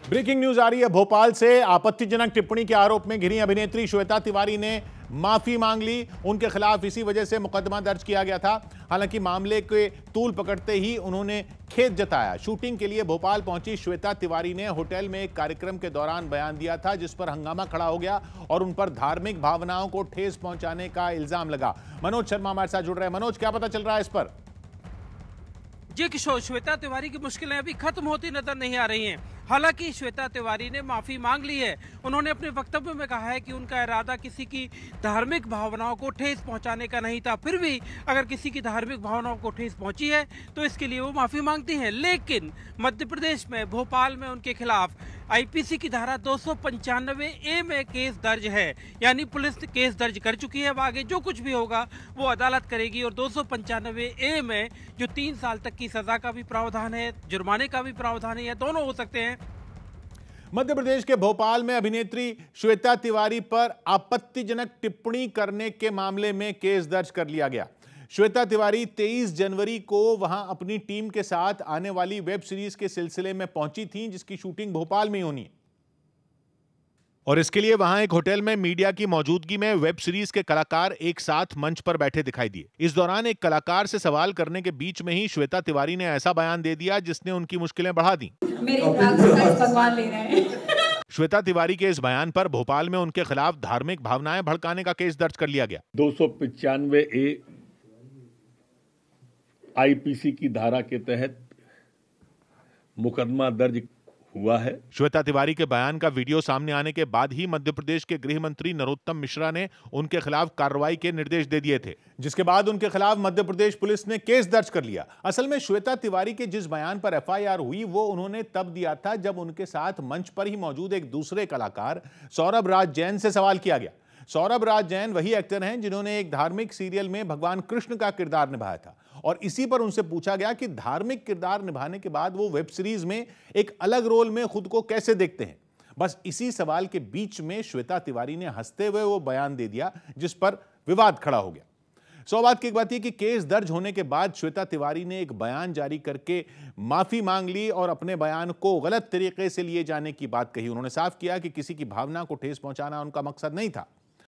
Breaking news आ रही है भोपाल से। आपत्तिजनक टिप्पणी के आरोप में घिरी अभिनेत्री श्वेता तिवारी ने माफी मांग ली। उनके खिलाफ इसी वजह से मुकदमा दर्ज किया गया था। हालांकि मामले के तूल पकड़ते ही उन्होंने खेद जताया। शूटिंग के लिए भोपाल पहुंची श्वेता तिवारी ने होटल में एक कार्यक्रम के दौरान बयान दिया था, जिस पर हंगामा खड़ा हो गया और उन पर धार्मिक भावनाओं को ठेस पहुंचाने का इल्जाम लगा। मनोज शर्मा हमारे साथ जुड़ रहे हैं। मनोज, क्या पता चल रहा है इस पर? जी किशोर, श्वेता तिवारी की मुश्किलें अभी खत्म होती नजर नहीं आ रही हैं। हालांकि श्वेता तिवारी ने माफी मांग ली है। उन्होंने अपने वक्तव्य में कहा है कि उनका इरादा किसी की धार्मिक भावनाओं को ठेस पहुंचाने का नहीं था। फिर भी अगर किसी की धार्मिक भावनाओं को ठेस पहुंची है तो इसके लिए वो माफी मांगती हैं। लेकिन मध्य प्रदेश में भोपाल में उनके खिलाफ आईपीसी की धारा 295A में केस दर्ज है, यानी पुलिस केस दर्ज कर चुकी है। अब आगे जो कुछ भी होगा वो अदालत करेगी। और 295A में जो 3 साल तक की सजा का भी प्रावधान है, जुर्माने का भी प्रावधान है, दोनों हो सकते हैं। मध्य प्रदेश के भोपाल में अभिनेत्री श्वेता तिवारी पर आपत्तिजनक टिप्पणी करने के मामले में केस दर्ज कर लिया गया। श्वेता तिवारी 23 जनवरी को वहां अपनी टीम के साथ आने वाली वेब सीरीज के सिलसिले में पहुंची थी, जिसकी शूटिंग भोपाल में ही होनी है। और इसके लिए वहां एक होटल में मीडिया की मौजूदगी में वेब सीरीज के कलाकार एक साथ मंच पर बैठे दिखाई दिए। इस दौरान एक कलाकार से सवाल करने के बीच में ही श्वेता तिवारी ने ऐसा बयान दे दिया जिसने उनकी मुश्किलें बढ़ा दी। भगवान ले रहे हैं। श्वेता तिवारी के इस बयान पर भोपाल में उनके खिलाफ धार्मिक भावनाएं भड़काने का केस दर्ज कर लिया गया। 295A आईपीसी की धारा के तहत मुकदमा दर्ज हुआ है। श्वेता तिवारी के बयान का वीडियो सामने आने के बाद ही मध्य प्रदेश के गृह मंत्री नरोत्तम मिश्रा ने उनके खिलाफ कार्रवाई के निर्देश दे दिए थे, जिसके बाद उनके खिलाफ मध्य प्रदेश पुलिस ने केस दर्ज कर लिया। असल में श्वेता तिवारी के जिस बयान पर एफआईआर हुई वो उन्होंने तब दिया था जब उनके साथ मंच पर ही मौजूद एक दूसरे कलाकार सौरभ राज जैन से सवाल किया गया। सौरभ राज जैन वही एक्टर हैं जिन्होंने एक धार्मिक सीरियल में भगवान कृष्ण का किरदार निभाया था, और इसी पर उनसे पूछा गया कि धार्मिक किरदार निभाने के बाद वो वेब सीरीज में एक अलग रोल में खुद को कैसे देखते हैं। बस इसी सवाल के बीच में श्वेता तिवारी ने हंसते हुए वो बयान दे दिया, जिस पर विवाद खड़ा हो गया। सौ बात की एक बात यह कि केस दर्ज होने के बाद श्वेता तिवारी ने एक बयान जारी करके माफी मांग ली और अपने बयान को गलत तरीके से लिए जाने की बात कही। उन्होंने साफ किया कि किसी की भावना को ठेस पहुंचाना उनका मकसद नहीं था।